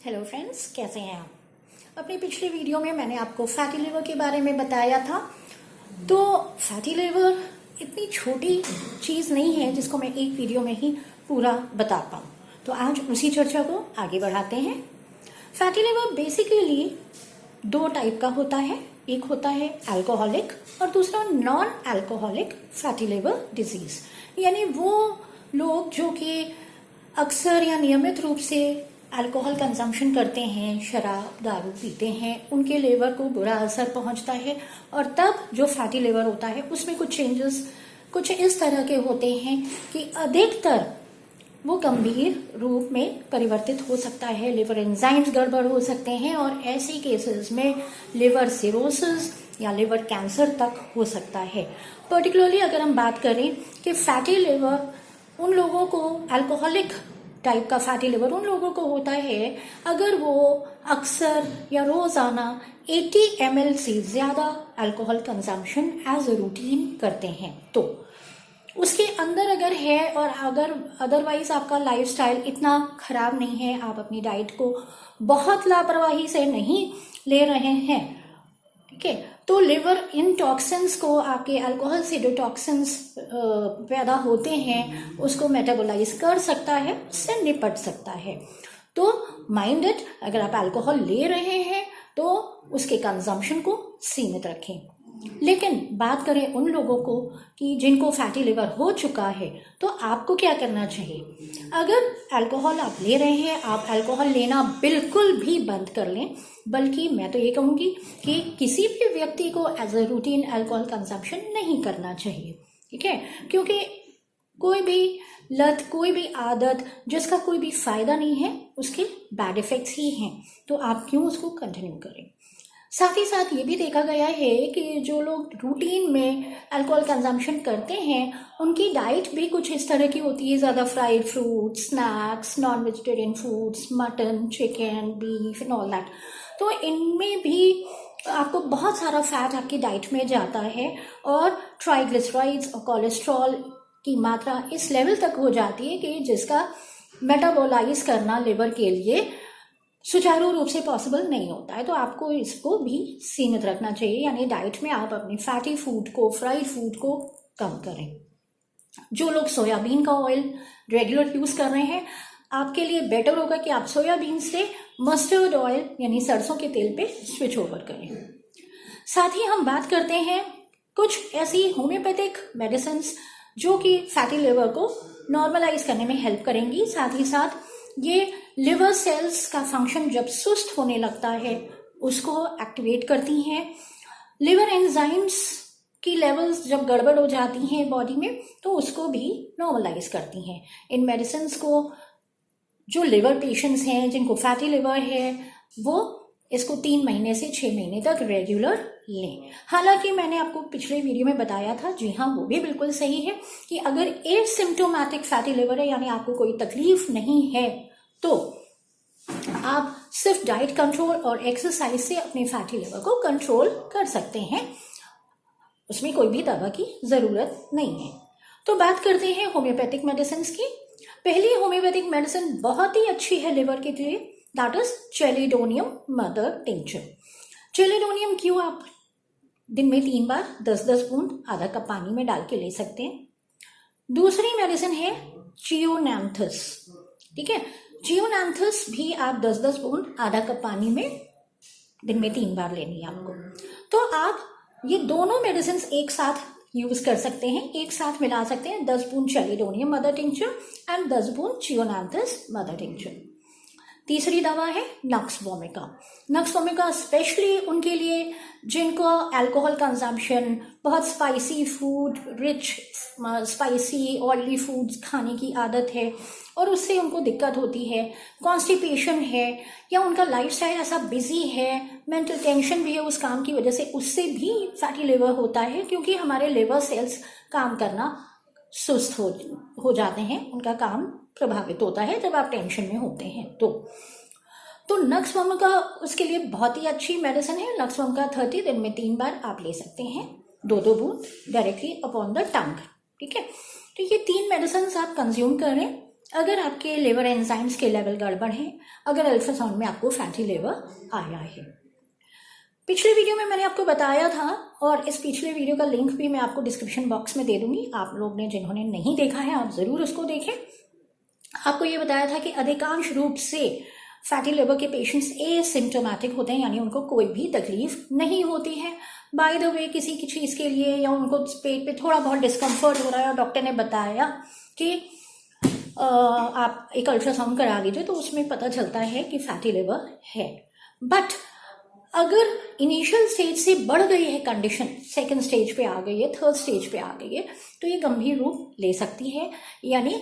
Hello friends, कैसे हैं आप। अपनी पिछली वीडियो में मैंने आपको फैटी लिवर के बारे में बताया था। तो फैटी लिवर इतनी छोटी चीज़ नहीं है जिसको मैं एक वीडियो में ही पूरा बता पाऊँ। तो आज उसी चर्चा को आगे बढ़ाते हैं। फैटी लिवर बेसिकली दो टाइप का होता है। एक होता है अल्कोहलिक और दूसरा non alcoholic fatty liver disease. यानी वो लोग जो कि अक्सर या नियमित रूप से अल्कोहल कंजम्पशन करते हैं, शराब दारू पीते हैं, उनके लिवर को बुरा असर पहुंचता है और तब जो फैटी लिवर होता है उसमें कुछ चेंजेस कुछ इस तरह के होते हैं कि अधिकतर वो गंभीर रूप में परिवर्तित हो सकता है। लिवर एंजाइम्स गड़बड़ हो सकते हैं और ऐसे केसेस में लिवर सिरोसिस या लिवर कैंसर तक हो सकता है। पर्टिकुलरली अगर हम बात करें कि फैटी लिवर उन लोगों को, अल्कोहलिक टाइप का फैटी लिवर उन लोगों को होता है अगर वो अक्सर या रोजाना 80 ml से ज्यादा अल्कोहल कंजम्पशन एज रूटीन करते हैं। तो उसके अंदर अगर है और अगर अदरवाइज आपका लाइफस्टाइल इतना खराब नहीं है, आप अपनी डाइट को बहुत लापरवाही से नहीं ले रहे हैं, ठीक है, तो लिवर इन टॉक्सिन्स को, आपके अल्कोहल से जो टॉक्सिन्स पैदा होते हैं उसको मेटाबोलाइज कर सकता है, उससे निपट सकता है। तो माइंड इट, अगर आप अल्कोहल ले रहे हैं तो उसके कंजम्पशन को सीमित रखें। लेकिन बात करें उन लोगों को कि जिनको फैटी लिवर हो चुका है, तो आपको क्या करना चाहिए। अगर अल्कोहल आप ले रहे हैं, आप अल्कोहल लेना बिल्कुल भी बंद कर लें। बल्कि मैं तो ये कहूँगी कि किसी भी व्यक्ति को as a routine alcohol consumption नहीं करना चाहिए, ठीक है, क्योंकि कोई भी लत, कोई भी आदत जिसका कोई भी फायदा नहीं है, उसके बैड इफेक्ट्स ही हैं। तो आप क्यों उसको कंटिन्यू करें। साथ ही साथ ये भी देखा गया है कि जो लोग रूटीन में अल्कोहल कंजम्पशन करते हैं उनकी डाइट भी कुछ इस तरह की होती है, ज़्यादा fried fruit, snacks, non vegetarian foods, mutton, chicken, beef and all that. तो इनमें भी आपको बहुत सारा फैट आपकी डाइट में जाता है और ट्राइग्लिसराइड्स और कोलेस्ट्रॉल की मात्रा इस लेवल तक हो जाती है कि जिसका मेटाबोलाइज करना लिवर के लिए सुचारू रूप से पॉसिबल नहीं होता है। तो आपको इसको भी सीमित रखना चाहिए, यानी डाइट में आप अपने फैटी फूड को, फ्राइड फूड को कम करें। जो लोग सोयाबीन का ऑयल रेगुलर यूज कर रहे हैं, आपके लिए बेटर होगा कि आप सोयाबीन से मस्टर्ड ऑयल यानी सरसों के तेल पे स्विच ओवर करें। साथ ही हम बात करते हैं कुछ ऐसी होम्योपैथिक मेडिसिन जो कि फैटी लिवर को नॉर्मलाइज करने में हेल्प करेंगी। साथ ही साथ ये लिवर सेल्स का फंक्शन जब सुस्त होने लगता है उसको एक्टिवेट करती हैं। लिवर एंजाइम्स की लेवल्स जब गड़बड़ हो जाती हैं बॉडी में तो उसको भी नॉर्मलाइज करती हैं। इन मेडिसिन को जो लिवर पेशेंट्स हैं जिनको फैटी लिवर है वो इसको 3 महीने से 6 महीने तक रेगुलर लें। हालांकि मैंने आपको पिछले वीडियो में बताया था, जी हाँ, वो भी बिल्कुल सही है कि अगर एसिम्प्टोमेटिक फैटी लिवर है यानी आपको कोई तकलीफ नहीं है तो आप सिर्फ डाइट कंट्रोल और एक्सरसाइज से अपने फैटी लिवर को कंट्रोल कर सकते हैं, उसमें कोई भी दवा की जरूरत नहीं है। तो बात करते हैं होम्योपैथिक मेडिसिन की। पहली होम्योपैथिक मेडिसिन बहुत ही अच्छी है लिवर के लिए, that is chelidonium mother tincture. Chelidonium क्यों आप दिन में 3 बार 10-10 बूंद आधा कप पानी में डाल के ले सकते हैं। दूसरी मेडिसिन है चियोनैंथस, ठीक है, चियोनैंथस भी आप 10-10 बूंद आधा कप पानी में दिन में 3 बार लेनी है आपको। तो आप ये दोनों मेडिसिन एक साथ यूज कर सकते हैं, एक साथ मिला सकते हैं। 10 बूंद चेलिडोनियम मदर टिंचर एंड 10 बूंद चियोनैंथस मदर टिंचर। तीसरी दवा है nux vomica. Nux vomica specially उनके लिए जिनको अल्कोहल कंजम्पशन, बहुत spicy food, rich spicy oily foods खाने की आदत है और उससे उनको दिक्कत होती है, कॉन्स्टिपेशन है या उनका लाइफस्टाइल ऐसा बिजी है, मेंटल टेंशन भी है उस काम की वजह से, उससे भी फैटी लिवर होता है क्योंकि हमारे लिवर सेल्स काम करना सुस्त हो जाते हैं, उनका काम प्रभावित होता है जब आप टेंशन में होते हैं। तो नक्स वोमिका उसके लिए बहुत ही अच्छी मेडिसिन है। नक्स वोमिका 30 दिन में 3 बार आप ले सकते हैं, 2-2 बूंद डायरेक्टली अपॉन द टंग, ठीक है। तो ये 3 मेडिसिन आप कंज्यूम करें अगर आपके लिवर एंजाइम्स के लेवल गड़बड़ है, अगर अल्ट्रासाउंड में आपको फैटी लिवर आया है। पिछले वीडियो में मैंने आपको बताया था, और इस पिछले वीडियो का लिंक भी मैं आपको डिस्क्रिप्शन बॉक्स में दे दूंगी। आप लोग ने जिन्होंने नहीं देखा है आप ज़रूर उसको देखें। आपको ये बताया था कि अधिकांश रूप से फैटी लिवर के पेशेंट्स एसिम्टोमेटिक होते हैं, यानी उनको कोई भी तकलीफ नहीं होती है। बाय द वे किसी की चीज़ के लिए या उनको पेट पे थोड़ा बहुत डिस्कम्फर्ट हो रहा है और डॉक्टर ने बताया कि आप एक अल्ट्रासाउंड करा लीजिए, तो उसमें पता चलता है कि फैटी लिवर है। बट अगर इनिशियल स्टेज से बढ़ गई है कंडीशन, सेकंड स्टेज पे आ गई है, थर्ड स्टेज पे आ गई है, तो ये गंभीर रूप ले सकती है। यानी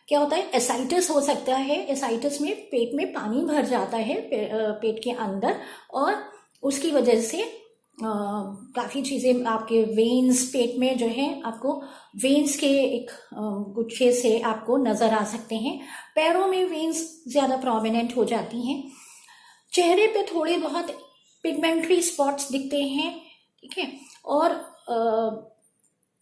क्या होता है, एसाइटिस हो सकता है। एसाइटिस में पेट में पानी भर जाता है पेट के अंदर, और उसकी वजह से काफ़ी चीज़ें आपके वेन्स पेट में जो है, आपको वेन्स के एक गुच्छे से आपको नज़र आ सकते हैं। पैरों में वेन्स ज़्यादा प्रोमिनेंट हो जाती हैं। चेहरे पे थोड़े बहुत पिगमेंटरी स्पॉट्स दिखते हैं, ठीक है, और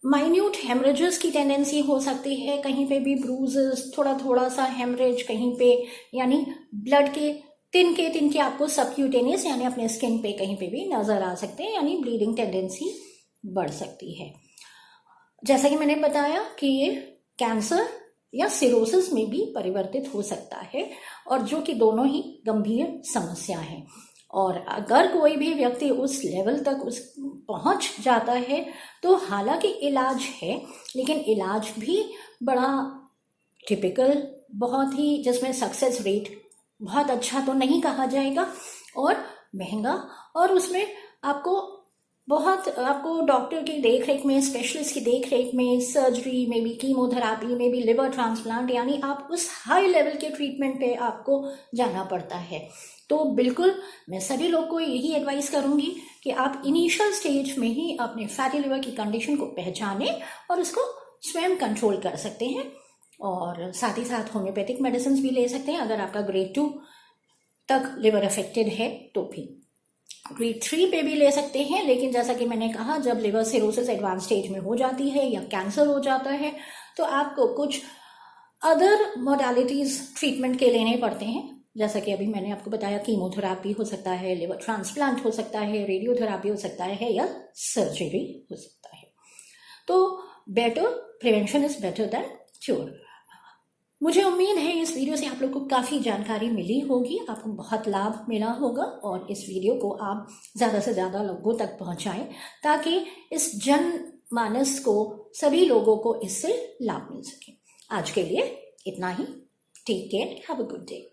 माइन्यूट हेमरेजेस की टेंडेंसी हो सकती है। कहीं पे भी ब्रूजेस, थोड़ा थोड़ा सा हेमरेज कहीं पे, यानी ब्लड के तिनके आपको सबक्यूटेनियस यानी अपने स्किन पे कहीं पे भी नजर आ सकते हैं, यानी ब्लीडिंग टेंडेंसी बढ़ सकती है। जैसा कि मैंने बताया कि ये कैंसर या सिरोसिस में भी परिवर्तित हो सकता है, और जो कि दोनों ही गंभीर समस्या है। और अगर कोई भी व्यक्ति उस लेवल तक पहुंच जाता है तो हालांकि इलाज है, लेकिन इलाज भी बड़ा टिपिकल, बहुत ही, जिसमें सक्सेस रेट बहुत अच्छा तो नहीं कहा जाएगा, और महंगा, और उसमें आपको डॉक्टर की देख रेख में, स्पेशलिस्ट की देख रेख में, सर्जरी में भी, कीमोथेरापी में भी, लिवर ट्रांसप्लांट, यानी आप उस हाई लेवल के ट्रीटमेंट पे आपको जाना पड़ता है। तो बिल्कुल मैं सभी लोग को यही एडवाइस करूंगी कि आप इनिशियल स्टेज में ही अपने फैटी लिवर की कंडीशन को पहचानें और उसको स्वयं कंट्रोल कर सकते हैं। और साथ ही साथ होम्योपैथिक मेडिसिन भी ले सकते हैं अगर आपका ग्रेड 2 तक लिवर अफेक्टेड है, तो भी ग्रेड 3 पे भी ले सकते हैं। लेकिन जैसा कि मैंने कहा, जब लिवर सिरोसिस एडवांस स्टेज में हो जाती है या कैंसर हो जाता है, तो आपको कुछ अदर मोडालिटीज ट्रीटमेंट के लेने पड़ते हैं। जैसा कि अभी मैंने आपको बताया, कीमोथेरापी हो सकता है, लिवर ट्रांसप्लांट हो सकता है, रेडियोथेरापी हो सकता है, या सर्जरी हो सकता है। तो better prevention is better than cure. मुझे उम्मीद है इस वीडियो से आप लोग को काफ़ी जानकारी मिली होगी, आपको बहुत लाभ मिला होगा, और इस वीडियो को आप ज़्यादा से ज़्यादा लोगों तक पहुंचाएं ताकि इस जनमानस को, सभी लोगों को इससे लाभ मिल सके। आज के लिए इतना ही। Take care, have a good day.